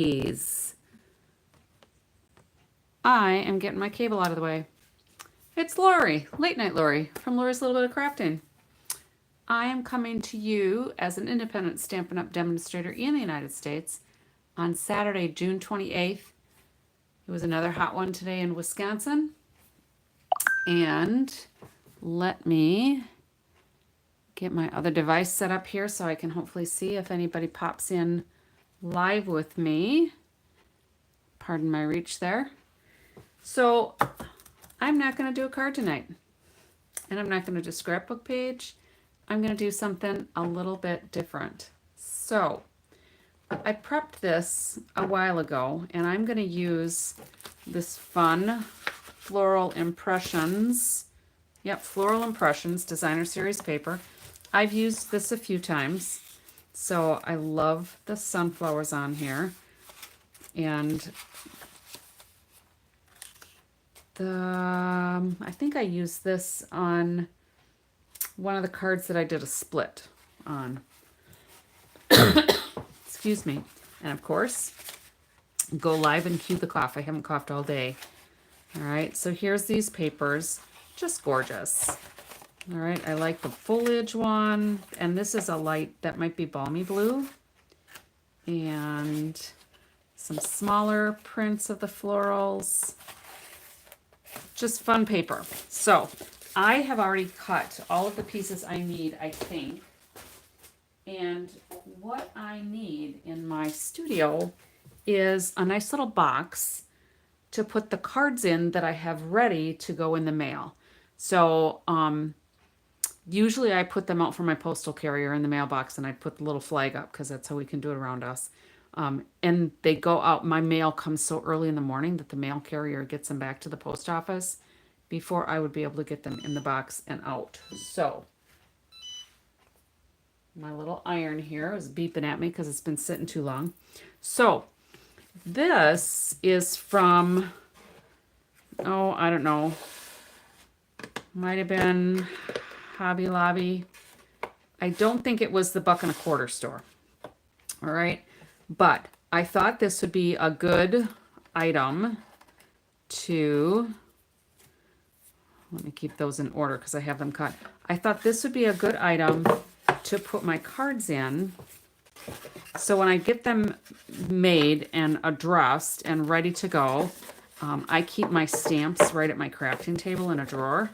Please. I am getting my cable out of the way. It's Lori, Late Night Lori, from Lori's Little Bit of Crafting. I am coming to you as an independent Stampin' Up! Demonstrator in the United States on Saturday, June 28th. It was another hot one today in Wisconsin. And let me get my other device set up here so I can hopefully see if anybody pops in live with me. Pardon my reach there. So I'm not going to do a card tonight, and I'm not going to do a scrapbook page. I'm going to do something a little bit different. So I prepped this a while ago, and I'm going to use this fun Floral Impressions. Yep, Floral Impressions Designer Series paper. I've used this a few times, so I love the sunflowers on here. And I think I used this on one of the cards that I did a split on. Excuse me. And of course, go live and cue the cough. I haven't coughed all day. All right, so here's these papers. Just gorgeous. All right, I like the foliage one. And this is a light that might be balmy blue. And some smaller prints of the florals. Just fun paper. So I have already cut all of the pieces I need, I think. And what I need in my studio is a nice little box to put the cards in that I have ready to go in the mail. So usually I put them out for my postal carrier in the mailbox, and I put the little flag up because that's how we can do it around us. And they go out. My mail comes so early in the morning that the mail carrier gets them back to the post office before I would be able to get them in the box and out. So my little iron here is beeping at me because it's been sitting too long. So this is from, oh, I don't know, might have been Hobby Lobby. I don't think it was the Buck and a Quarter store. All right. But I thought this would be a good item to, let me keep those in order because I have them cut. I thought this would be a good item to put my cards in. So when I get them made and addressed and ready to go, I keep my stamps right at my crafting table in a drawer.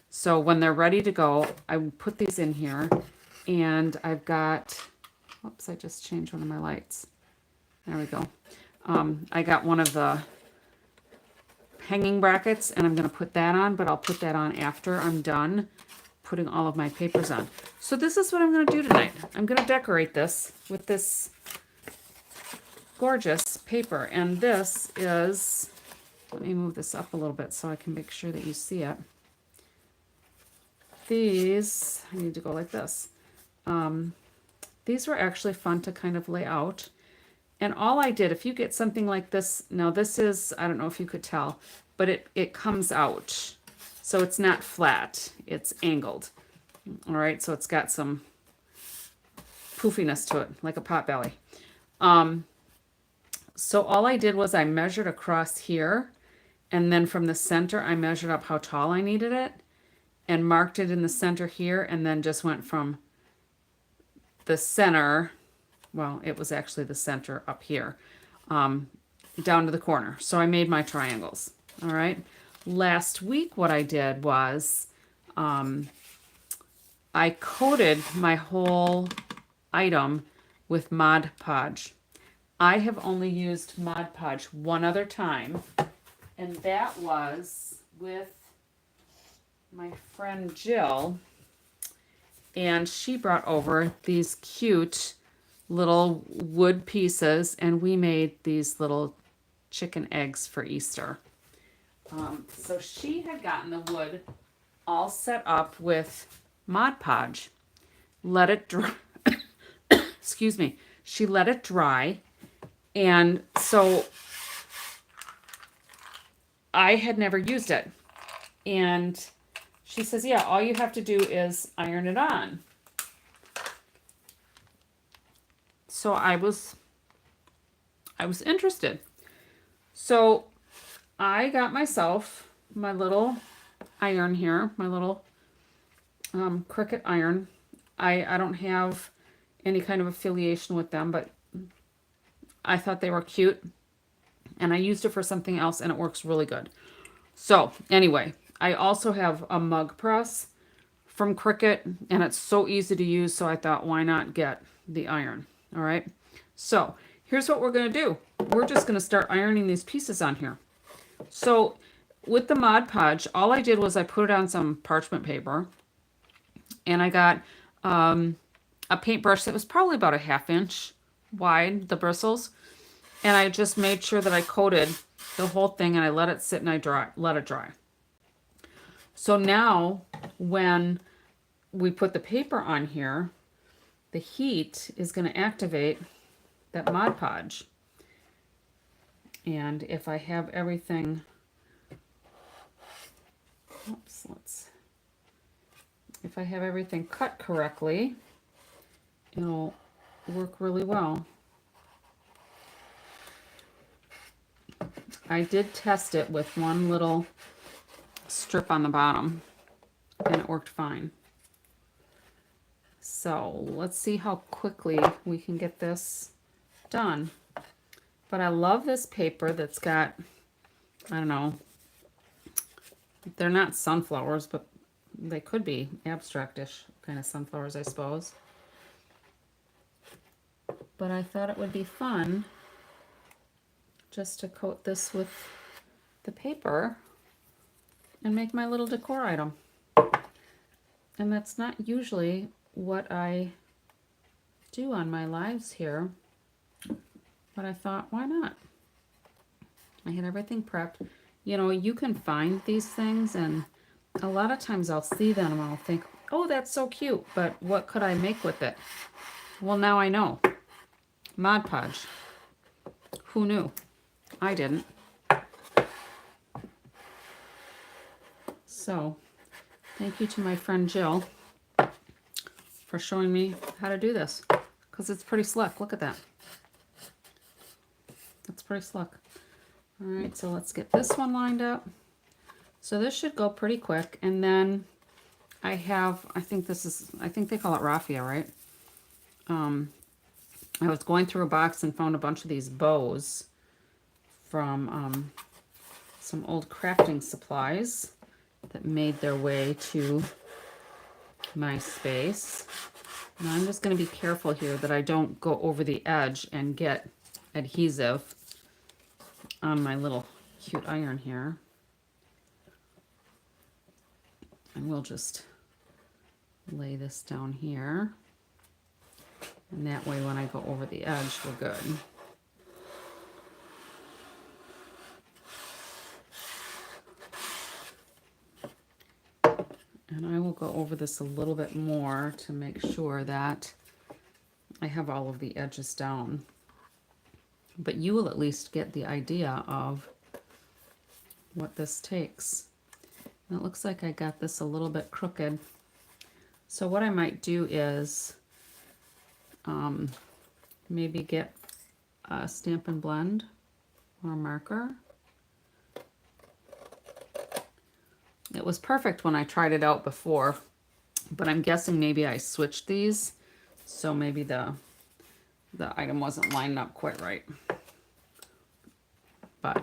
So when they're ready to go, I put these in here. And I've got, whoops, I just changed one of my lights. There we go. I got one of the hanging brackets, and I'm going to put that on, but I'll put that on after I'm done putting all of my papers on. So this is what I'm going to do tonight. I'm going to decorate this with this gorgeous paper. And this is, let me move this up a little bit so I can make sure that you see it. These, I need to go like this. These were actually fun to kind of lay out. And all I did, if you get something like this, now this is, I don't know if you could tell, but it comes out. So it's not flat, it's angled. All right, so it's got some poofiness to it, like a pot belly. So all I did was I measured across here, and then from the center, I measured up how tall I needed it, and marked it in the center here, and then just went from the center, well, it was actually the center up here, down to the corner. So I made my triangles. All right. Last week, what I did was I coated my whole item with Mod Podge. I have only used Mod Podge one other time, and that was with my friend Jill, and she brought over these cute little wood pieces, and we made these little chicken eggs for Easter. So she had gotten the wood all set up with Mod Podge, let it dry. Excuse me. She let it dry, and so I had never used it, and she says, yeah, all you have to do is iron it on. So I was I was interested. So I got myself my little iron here, my little Cricut iron. I don't have any kind of affiliation with them, but I thought they were cute and I used it for something else and it works really good. So anyway, I also have a mug press from Cricut and it's so easy to use, so I thought, why not get the iron? All right, so here's what we're going to do. We're just going to start ironing these pieces on here. So with the Mod Podge, all I did was I put it on some parchment paper and I got a paintbrush that was probably about a 1/2 inch wide, the bristles, and I just made sure that I coated the whole thing and I let it sit and let it dry. So now when we put the paper on here, the heat is going to activate that Mod Podge. And if I have everything, if I have everything cut correctly, it'll work really well. I did test it with one little strip on the bottom and it worked fine. So let's see how quickly we can get this done. But I love this paper that's got, I don't know, they're not sunflowers, but they could be abstractish kind of sunflowers, I suppose. But I thought it would be fun just to coat this with the paper and make my little decor item. And that's not usually what I do on my lives here, but I thought, why not? I had everything prepped. You know, you can find these things and a lot of times I'll see them and I'll think, oh, that's so cute, but what could I make with it? Well, now I know. Mod Podge. Who knew? I didn't. So, thank you to my friend Jill for showing me how to do this, because it's pretty slick. Look at that. That's pretty slick. All right, so let's get this one lined up. So this should go pretty quick. And then I have, I think they call it raffia, right? I was going through a box and found a bunch of these bows from some old crafting supplies that made their way to my space. And I'm just going to be careful here that I don't go over the edge and get adhesive on my little cute iron here. And we'll just lay this down here. And that way when I go over the edge, we're good. And I will go over this a little bit more to make sure that I have all of the edges down. But you will at least get the idea of what this takes. And it looks like I got this a little bit crooked. So what I might do is maybe get a stamp and blend or a marker. It was perfect when I tried it out before, but I'm guessing maybe I switched these, so maybe the item wasn't lining up quite right. But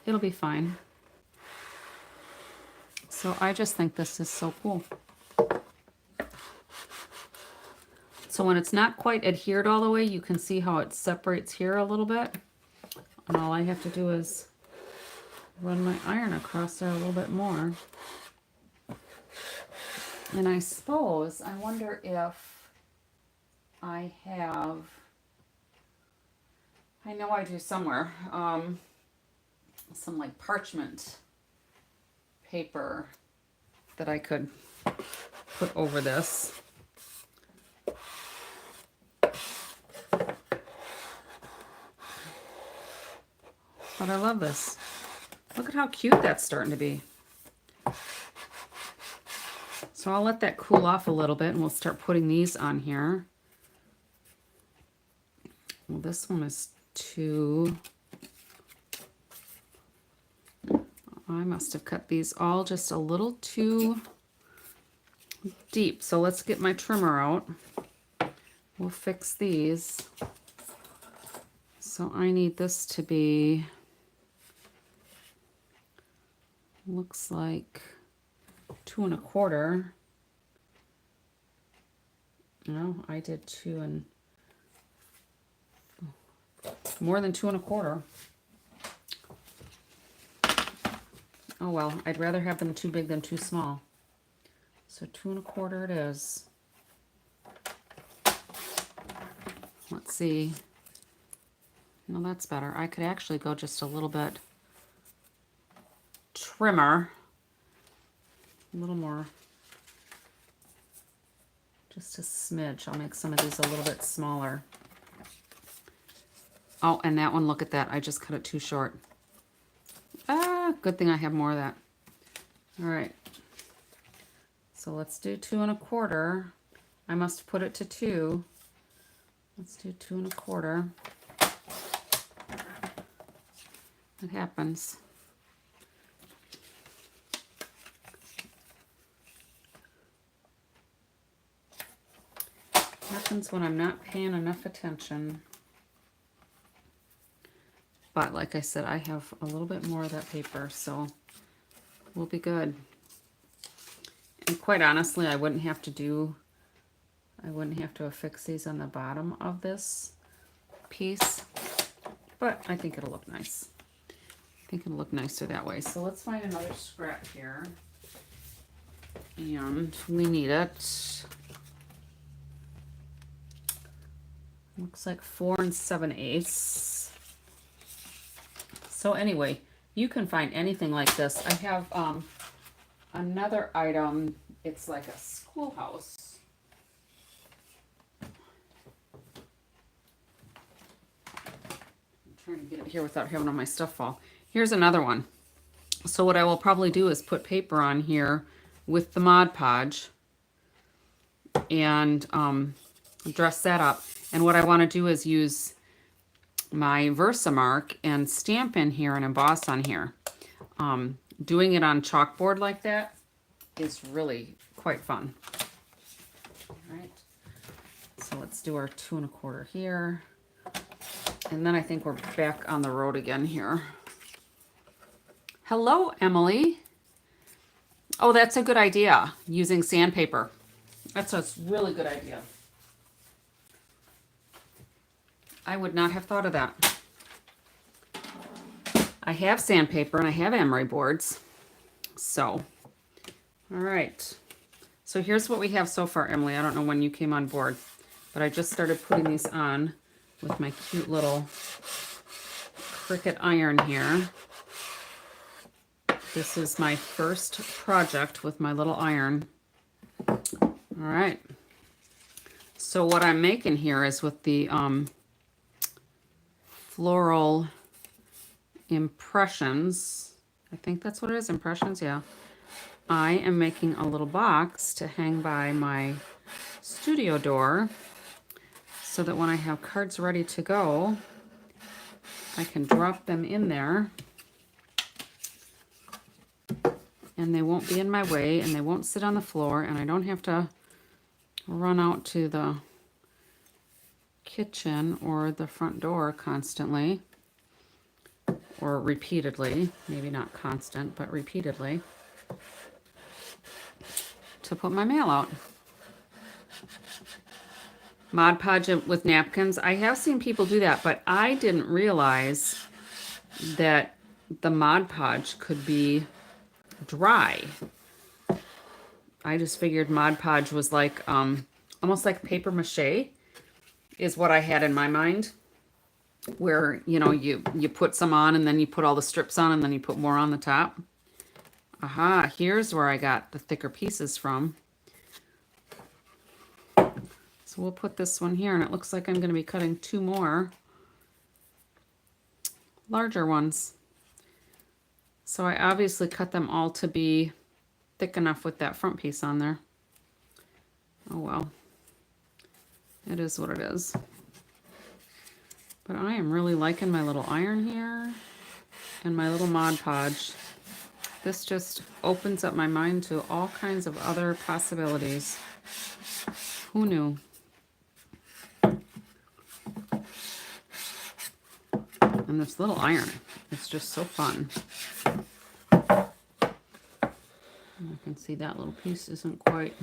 it'll be fine. So I just think this is so cool. So when it's not quite adhered all the way, you can see how it separates here a little bit. And all I have to do is run my iron across there a little bit more. And I suppose, I wonder if I have, I know I do somewhere, some like parchment paper that I could put over this. But I love this. Look at how cute that's starting to be. So I'll let that cool off a little bit and we'll start putting these on here. this one is 2. I must have cut these all just a little too deep. So let's get my trimmer out. We'll fix these. So I need this to be, looks like 2 1/4. No, I did 2 and more than 2 1/4. Oh well, I'd rather have them too big than too small. So 2 1/4 it is. Let's see. No, that's better. I could actually go just a little bit trimmer. A little more. Just a smidge. I'll make some of these a little bit smaller. Oh, and that one, look at that. I just cut it too short. Ah, good thing I have more of that. All right. So let's do 2 1/4. I must put it to 2. Let's do 2 1/4. It happens. Happens when I'm not paying enough attention. But like I said, I have a little bit more of that paper, so we'll be good. And quite honestly, I wouldn't have to affix these on the bottom of this piece, but I think it'll look nice. I think it'll look nicer that way. So let's find another scrap here. And we need it. Looks like 4 7/8. So anyway, you can find anything like this. I have another item. It's like a schoolhouse. I'm trying to get it here without having all my stuff fall. Here's another one. So what I will probably do is put paper on here with the Mod Podge and dress that up. And what I want to do is use my Versamark and stamp in here and emboss on here. Doing it on chalkboard like that is really quite fun. All right. So let's do our 2 1/4 here. And then I think we're back on the road again here. Hello, Emily. Oh, that's a good idea, using sandpaper. That's a really good idea. I would not have thought of that. I have sandpaper and I have emery boards. So, all right. So here's what we have so far, Emily. I don't know when you came on board, but I just started putting these on with my cute little Cricut iron here. This is my first project with my little iron. All right. So what I'm making here is with the Floral Impressions. I think that's what it is, Impressions, yeah. I am making a little box to hang by my studio door so that when I have cards ready to go, I can drop them in there and they won't be in my way and they won't sit on the floor and I don't have to run out to the kitchen or the front door constantly or repeatedly, maybe not constant, but repeatedly, to put my mail out. Mod Podge with napkins. I have seen people do that, but I didn't realize that the Mod Podge could be dry. I just figured Mod Podge was like almost like paper mache is what I had in my mind, where you know you put some on and then you put all the strips on and then you put more on the top. Aha, here's where I got the thicker pieces from. So we'll put this one here, and it looks like I'm going to be cutting 2 more larger ones. So I obviously cut them all to be thick enough with that front piece on there. Oh well, it is what it is. But I am really liking my little iron here and my little Mod Podge. This just opens up my mind to all kinds of other possibilities. Who knew? And this little iron, it's just so fun. And I can see that little piece isn't quite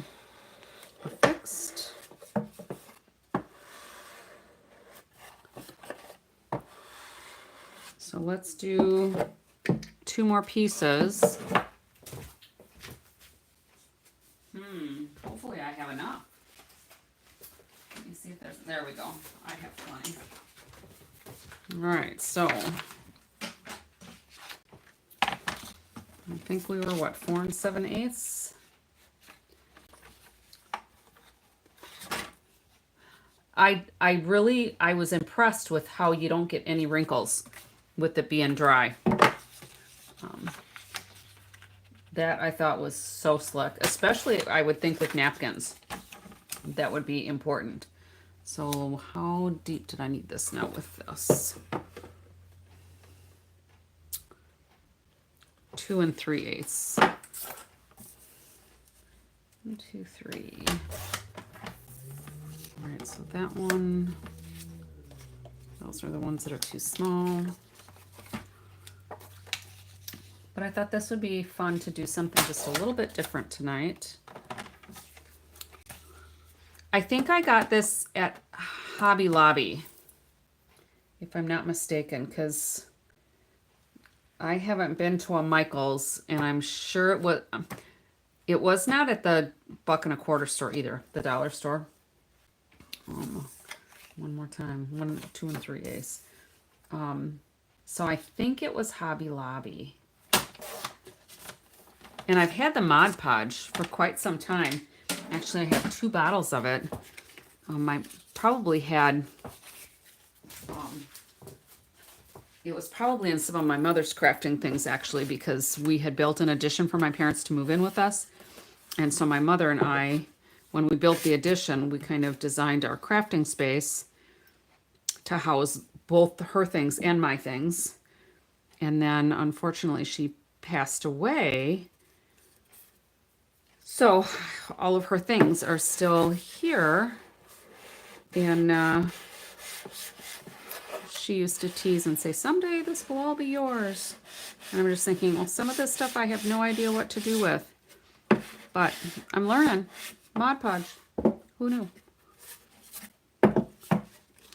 fixed. So let's do 2 more pieces. Hopefully I have enough. Let me see if there we go. I have plenty. All right, so I think we were what, 4 7/8? I was impressed with how you don't get any wrinkles with it being dry. That I thought was so slick, especially I would think with napkins. That would be important. So how deep did I need this now with this? 2 3/8. 1, 2, 3. All right, so that one, those are the ones that are too small. But I thought this would be fun to do something just a little bit different tonight. I think I got this at Hobby Lobby, if I'm not mistaken, because I haven't been to a Michael's, and I'm sure it was not at the $1.25 store either, the dollar store. One more time, 1, 2 3/8. So I think it was Hobby Lobby. And I've had the Mod Podge for quite some time. Actually, I have 2 bottles of it. I probably had, it was probably in some of my mother's crafting things, actually, because we had built an addition for my parents to move in with us. And so my mother and I, when we built the addition, we kind of designed our crafting space to house both her things and my things. And then, unfortunately, she passed away. So all of her things are still here, and she used to tease and say, someday this will all be yours. And I'm just thinking, well, some of this stuff I have no idea what to do with, but I'm learning. Mod Podge, who knew? All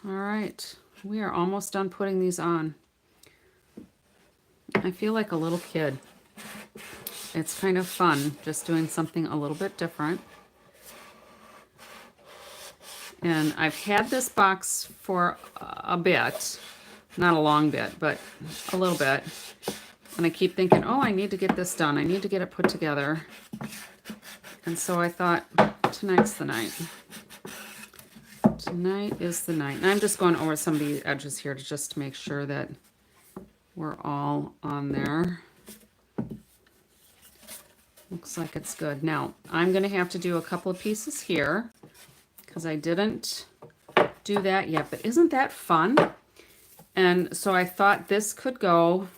right, we are almost done putting these on. I feel like a little kid. It's kind of fun just doing something a little bit different. And I've had this box for a bit, not a long bit, but a little bit. And I keep thinking, oh, I need to get this done. I need to get it put together. And so I thought, tonight's the night. Tonight is the night. And I'm just going over some of the edges here to just make sure that we're all on there. Looks like it's good. Now, I'm going to have to do a couple of pieces here because I didn't do that yet. But isn't that fun? And so I thought this could go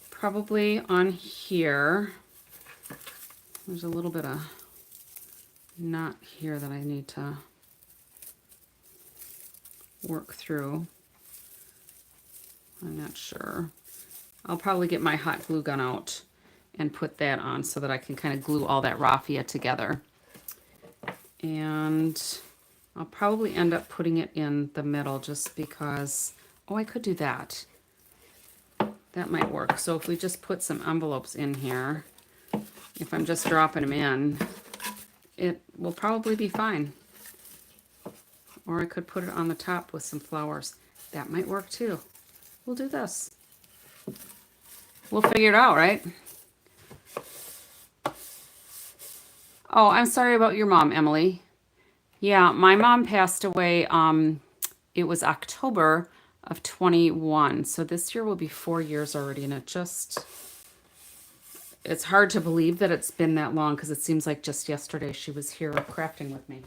probably on here. There's a little bit of knot here that I need to work through. I'm not sure. I'll probably get my hot glue gun out and put that on so that I can kind of glue all that raffia together. And I'll probably end up putting it in the middle just because, oh, I could do that. That might work. So if we just put some envelopes in here, if I'm just dropping them in, it will probably be fine. Or I could put it on the top with some flowers. That might work too. We'll do this. We'll figure it out, right? Oh, I'm sorry about your mom, Emily. Yeah, my mom passed away, it was October of 21. So this year will be 4 years already, and it's hard to believe that it's been that long because it seems like just yesterday she was here crafting with me.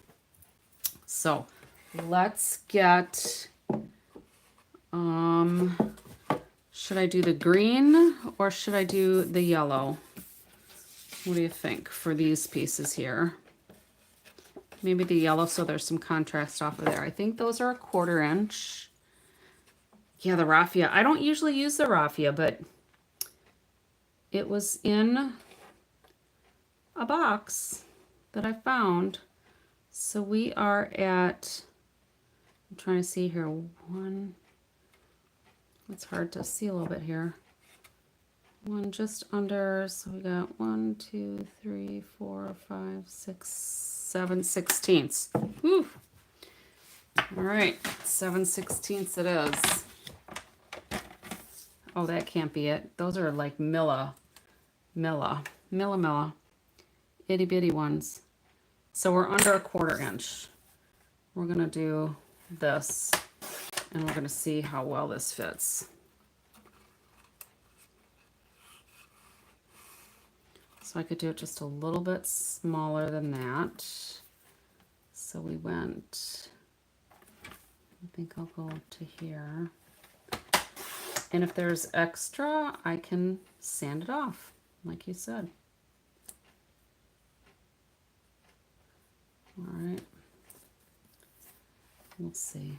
So let's get Should I do the green or should I do the yellow? What do you think for these pieces here? Maybe the yellow so there's some contrast off of there. I think those are a 1/4 inch. Yeah, the raffia. I don't usually use the raffia, but it was in a box that I found. So we are at, I'm trying to see here, one, it's hard to see a little bit here. One just under, so we got 1, 2, 3, 4, 5, 6, 7/16. Whew. All right, 7/16 it is. Oh, that can't be it. Those are like Milla, itty bitty ones. So we're under a 1/4 inch. We're gonna do this and we're gonna see how well this fits. So I could do it just a little bit smaller than that. So we went, I think I'll go to here. And if there's extra, I can sand it off, like you said. All right. We'll see.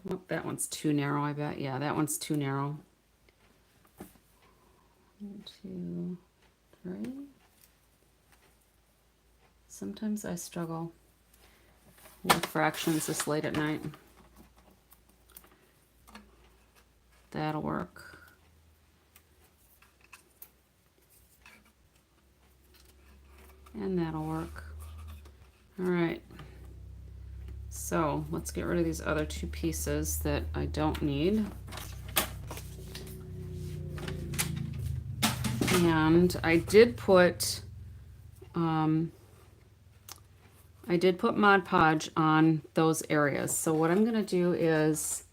Oh, that one's too narrow, I bet. Yeah, that one's too narrow. 1, 2, 3. Sometimes I struggle with fractions this late at night. That'll work. And that'll work. All right. So let's get rid of these other 2 pieces that I don't need. And I did put Mod Podge on those areas. So what I'm going to do is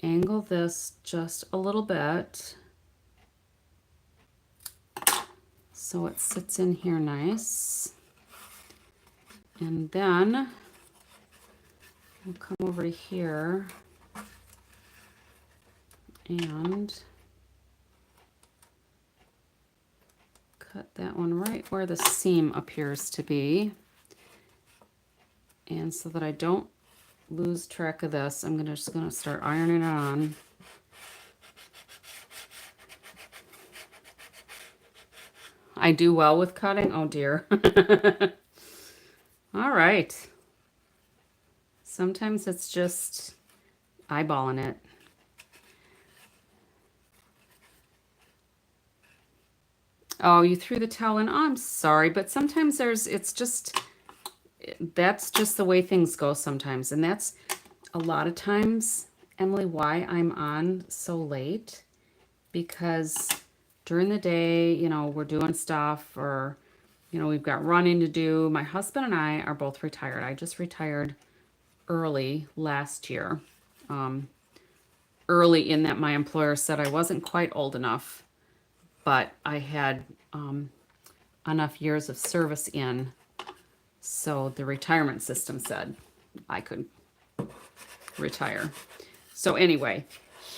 angle this just a little bit so it sits in here nice. And then we'll come over to here and cut that one right where the seam appears to be. And so that I don't lose track of this, I'm just gonna start ironing it on. I do well with cutting. Oh dear. All right. Sometimes it's just eyeballing it. Oh, you threw the towel in. Oh, I'm sorry, but sometimes that's just the way things go sometimes. And that's a lot of times, Emily, why I'm on so late, because during the day, you know, we're doing stuff, or, you know, we've got running to do. My husband and I are both retired. I just retired early last year. Early in that my employer said I wasn't quite old enough, but I had enough years of service in, so the retirement system said I could retire. So anyway,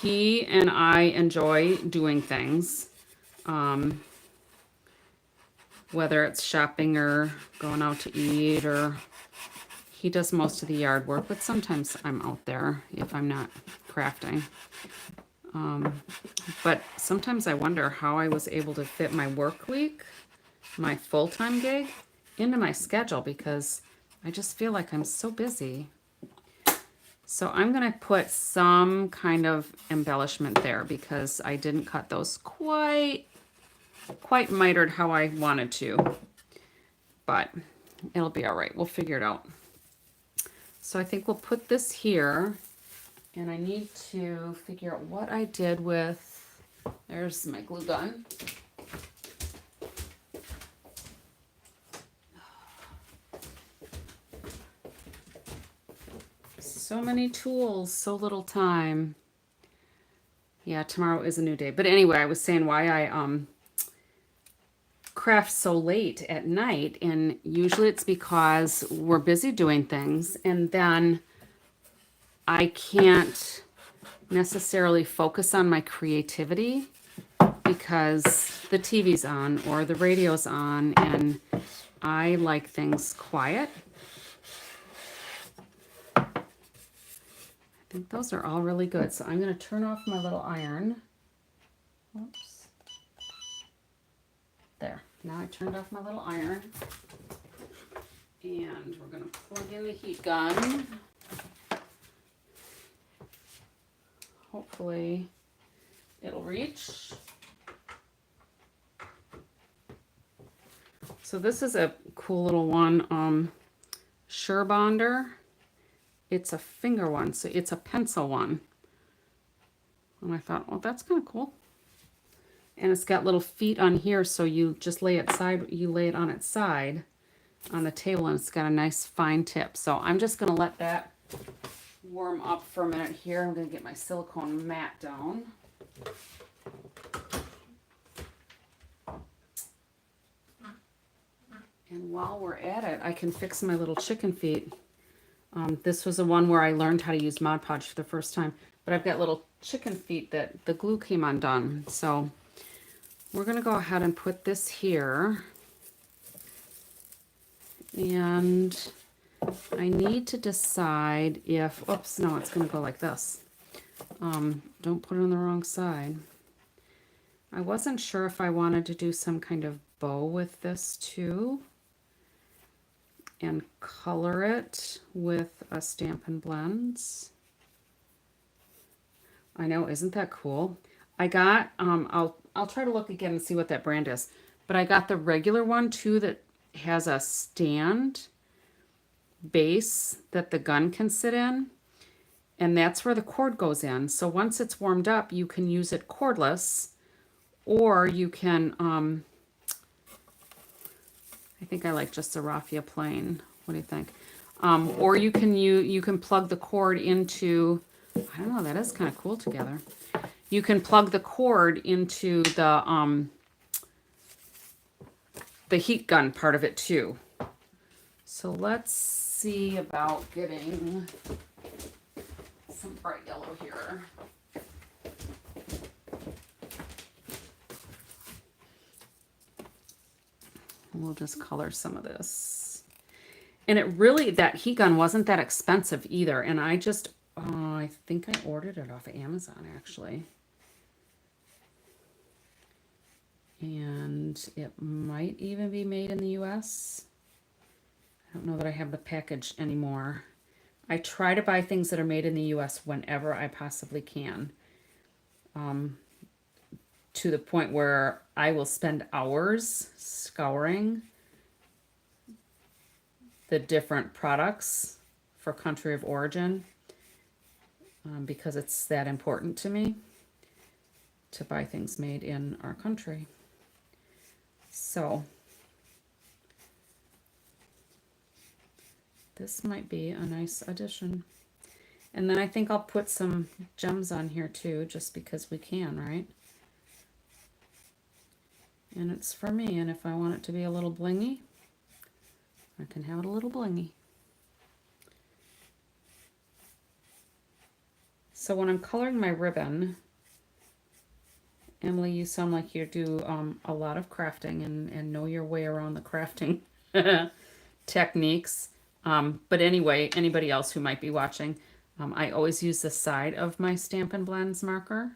he and I enjoy doing things, whether it's shopping or going out to eat, or he does most of the yard work, but sometimes I'm out there if I'm not crafting. But sometimes I wonder how I was able to fit my work week, my full-time gig, into my schedule, because I just feel like I'm so busy. So I'm going to put some kind of embellishment there because I didn't cut those quite mitered how I wanted to. But it'll be all right. We'll figure it out. So I think we'll put this here. And I need to figure out what I did with, there's my glue gun. So many tools, so little time. Yeah, tomorrow is a new day. But anyway, I was saying why I craft so late at night, and usually it's because we're busy doing things, and then I can't necessarily focus on my creativity because the TV's on or the radio's on, and I like things quiet. I think those are all really good. So I'm going to turn off my little iron. Oops. There. Now I turned off my little iron. And we're going to plug in the heat gun. Hopefully it'll reach. So this is a cool little one, Sure Bonder. It's a finger one, so it's a pencil one. And I thought, well, that's kind of cool. And it's got little feet on here, so you just lay it on its side on the table, and it's got a nice fine tip. So I'm just gonna let that warm up for a minute here. I'm gonna get my silicone mat down. And while we're at it, I can fix my little chicken feet. This was the one where I learned how to use Mod Podge for the first time. But I've got little chicken feet that the glue came undone. So we're going to go ahead and put this here. And I need to decide if... Oops, no, it's going to go like this. Don't put it on the wrong side. I wasn't sure if I wanted to do some kind of bow with this too. And color it with a Stampin' Blends. I know, isn't that cool? I got, I'll try to look again and see what that brand is. But I got the regular one too that has a stand base that the gun can sit in. And that's where the cord goes in. So once it's warmed up, you can use it cordless. Or you can, I think I like just a raffia plain. What do you think? Or you can plug the cord into, I don't know, that is kind of cool together. You can plug the cord into the heat gun part of it too. So let's see about getting some bright yellow here. We'll just color some of this. And it really, that heat gun wasn't that expensive either. And I just, I think I ordered it off of Amazon actually. And it might even be made in the US. I don't know that I have the package anymore. I try to buy things that are made in the US whenever I possibly can. To the point where I will spend hours scouring the different products for country of origin because it's that important to me to buy things made in our country. So this might be a nice addition. And then I think I'll put some gems on here too, just because we can, right? And it's for me, and if I want it to be a little blingy, I can have it a little blingy. So when I'm coloring my ribbon, Emily, you sound like you do a lot of crafting and know your way around the crafting techniques. But anyway, anybody else who might be watching, I always use the side of my Stampin' Blends marker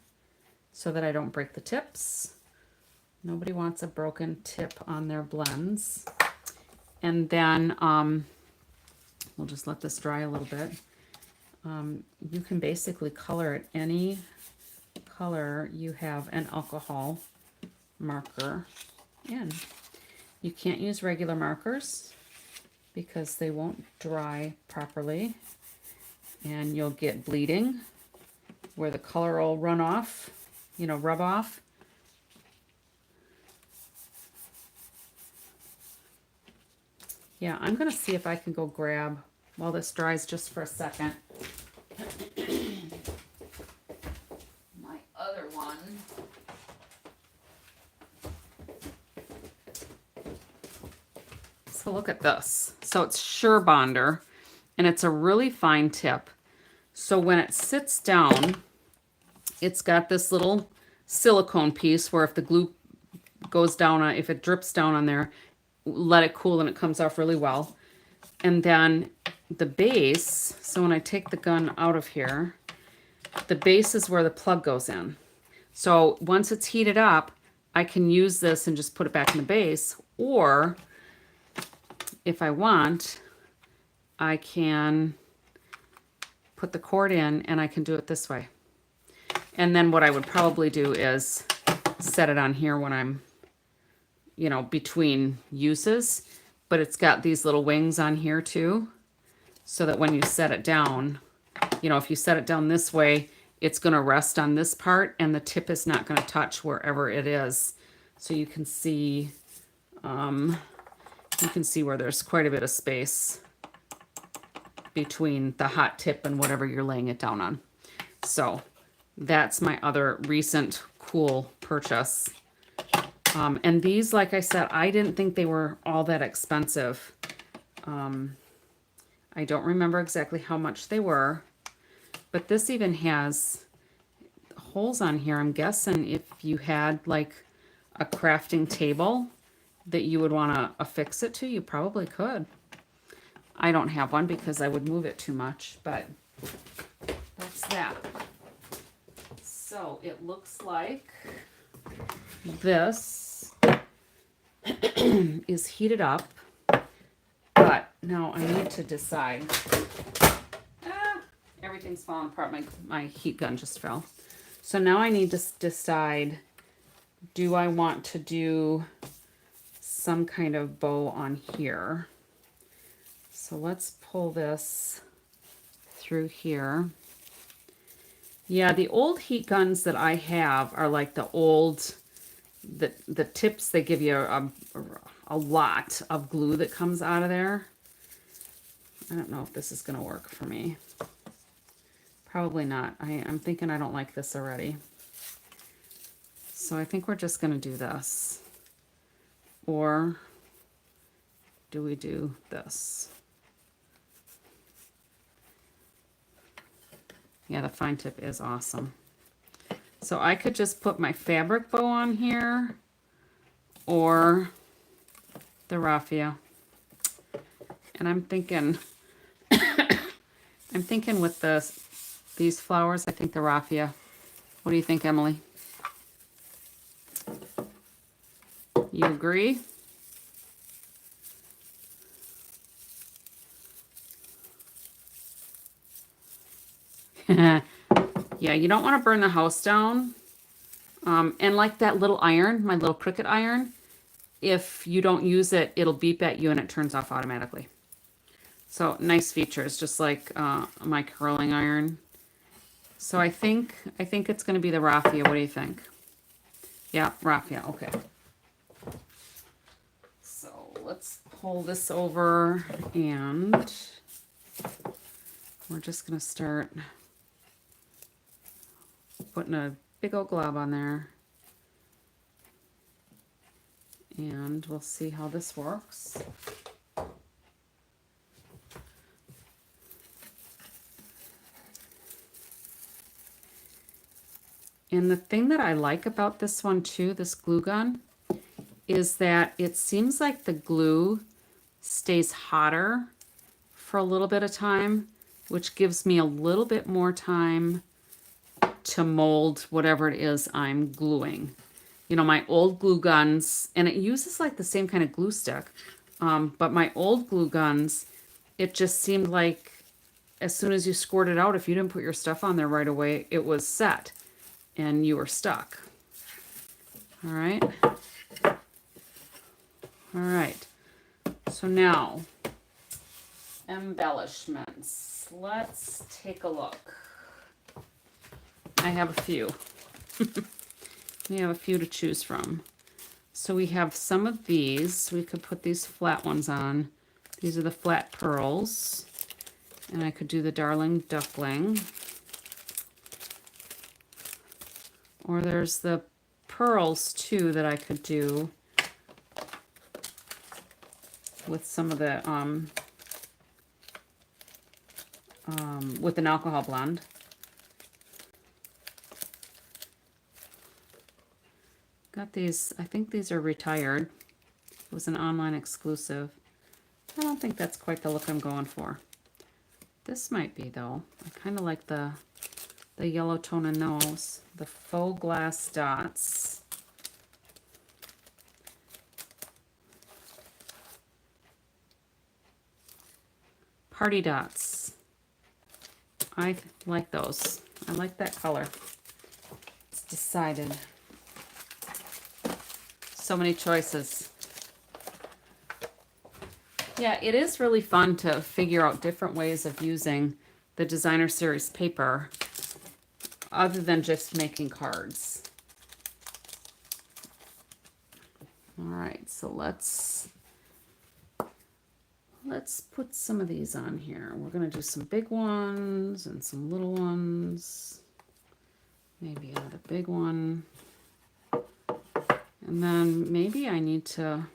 so that I don't break the tips. Nobody wants a broken tip on their blends. And then we'll just let this dry a little bit. You can basically color it any color you have an alcohol marker in. You can't use regular markers because they won't dry properly. And you'll get bleeding where the color will run off, you know, rub off. Yeah, I'm going to see if I can go grab, while this dries just for a second, my other one. So look at this. So it's Sure Bonder, and it's a really fine tip. So when it sits down, it's got this little silicone piece where if the glue goes down on, if it drips down on there, let it cool and it comes off really well. And then the base, so when I take the gun out of here, the base is where the plug goes in. So once it's heated up, I can use this and just put it back in the base, or if I want, I can put the cord in and I can do it this way. And then what I would probably do is set it on here when I'm, you know, between uses. But it's got these little wings on here too, so that when you set it down, you know, if you set it down this way, it's going to rest on this part and the tip is not going to touch wherever it is. So you can see where there's quite a bit of space between the hot tip and whatever you're laying it down on. So that's my other recent cool purchase. And these, like I said, I didn't think they were all that expensive. I don't remember exactly how much they were, but this even has holes on here. I'm guessing if you had like a crafting table that you would want to affix it to, you probably could. I don't have one because I would move it too much, but that's that. So it looks like this is heated up, but now I need to decide. Everything's falling apart. My heat gun just fell. So now I need to decide, do I want to do some kind of bow on here? So let's pull this through here. Yeah, the old heat guns that I have are like the old, the tips, they give you a lot of glue that comes out of there. I don't know if this is going to work for me. Probably not. I'm thinking I don't like this already. So I think we're just going to do this. Or do we do this? Yeah, the fine tip is awesome. So I could just put my fabric bow on here or the raffia. And I'm thinking with these flowers, I think the raffia. What do you think, Emily? You agree? Yeah, you don't want to burn the house down. And like that little iron, my little Cricut iron, if you don't use it, it'll beep at you and it turns off automatically. So nice features, just like my curling iron. So I think it's going to be the raffia. What do you think? Yeah, raffia. Okay. So let's pull this over and we're just going to start putting a big old glob on there. And we'll see how this works. And the thing that I like about this one too, this glue gun, is that it seems like the glue stays hotter for a little bit of time, which gives me a little bit more time to mold whatever it is I'm gluing. You know, my old glue guns, and it uses like the same kind of glue stick, but my old glue guns, it just seemed like as soon as you squirt it out, if you didn't put your stuff on there right away, it was set and you were stuck. All right. All right. So now, embellishments. Let's take a look. I have a few. We have a few to choose from. So we have some of these. We could put these flat ones on. These are the flat pearls. And I could do the Darling Duckling. Or there's the pearls too that I could do with some of the with an alcohol blend. Got these, I think these are retired. It was an online exclusive. I don't think that's quite the look I'm going for. This might be though. I kind of like the yellow tone of nose. The faux glass dots. Party dots. I like those. I like that color. It's decided. So many choices. Yeah, it is really fun to figure out different ways of using the designer series paper other than just making cards. All right, so let's put some of these on here. We're going to do some big ones and some little ones. Maybe another big one. And then maybe I need to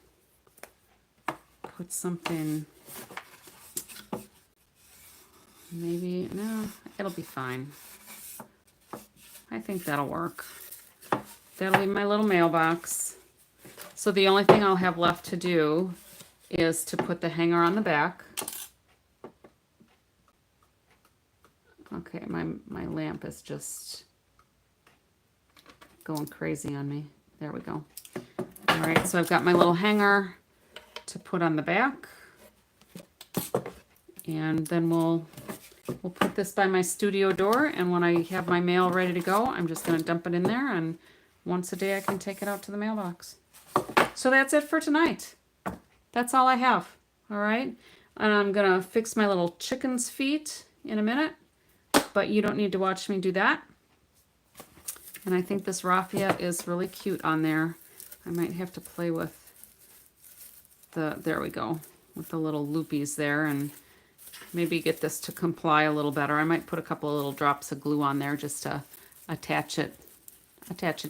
put something, maybe, no, it'll be fine. I think that'll work. That'll be my little mailbox. So the only thing I'll have left to do is to put the hanger on the back. Okay, my lamp is just going crazy on me. There we go. All right, so I've got my little hanger to put on the back. And then we'll put this by my studio door, and when I have my mail ready to go, I'm just gonna dump it in there, and once a day I can take it out to the mailbox. So that's it for tonight. That's all I have, all right? And I'm gonna fix my little chicken's feet in a minute, but you don't need to watch me do that. And I think this raffia is really cute on there. I might have to play with there we go, with the little loopies there, and maybe get this to comply a little better. I might put a couple of little drops of glue on there just to attach it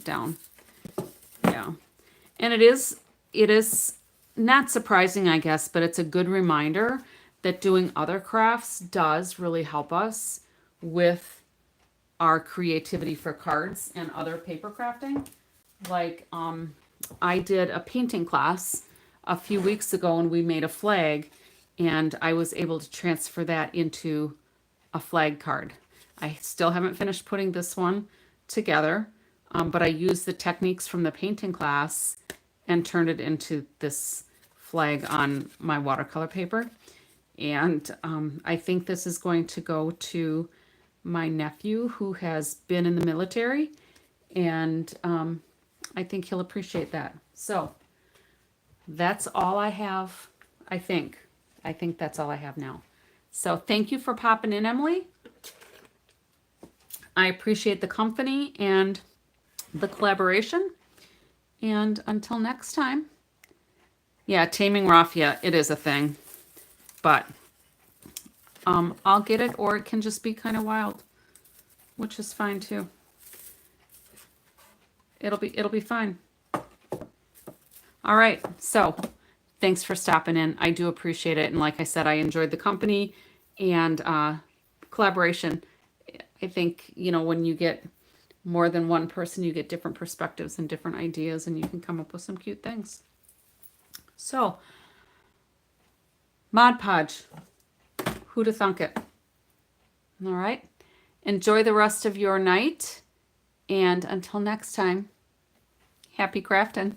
down. Yeah. And it is not surprising, I guess, but it's a good reminder that doing other crafts does really help us with our creativity for cards and other paper crafting. Like, I did a painting class a few weeks ago and we made a flag, and I was able to transfer that into a flag card. I still haven't finished putting this one together, but I used the techniques from the painting class and turned it into this flag on my watercolor paper. And I think this is going to go to my nephew who has been in the military, and I think he'll appreciate that. So that's all I have, I think. I think that's all I have now. So thank you for popping in, Emily. I appreciate the company and the collaboration. And until next time. Yeah, taming raffia, it is a thing. But I'll get it, or it can just be kind of wild, which is fine too. It'll be fine. All right, so thanks for stopping in. I do appreciate it. And like I said, I enjoyed the company and collaboration. I think, you know, when you get more than one person, you get different perspectives and different ideas, and you can come up with some cute things. So, Mod Podge, who'da thunk it? All right, enjoy the rest of your night, and until next time, happy crafting.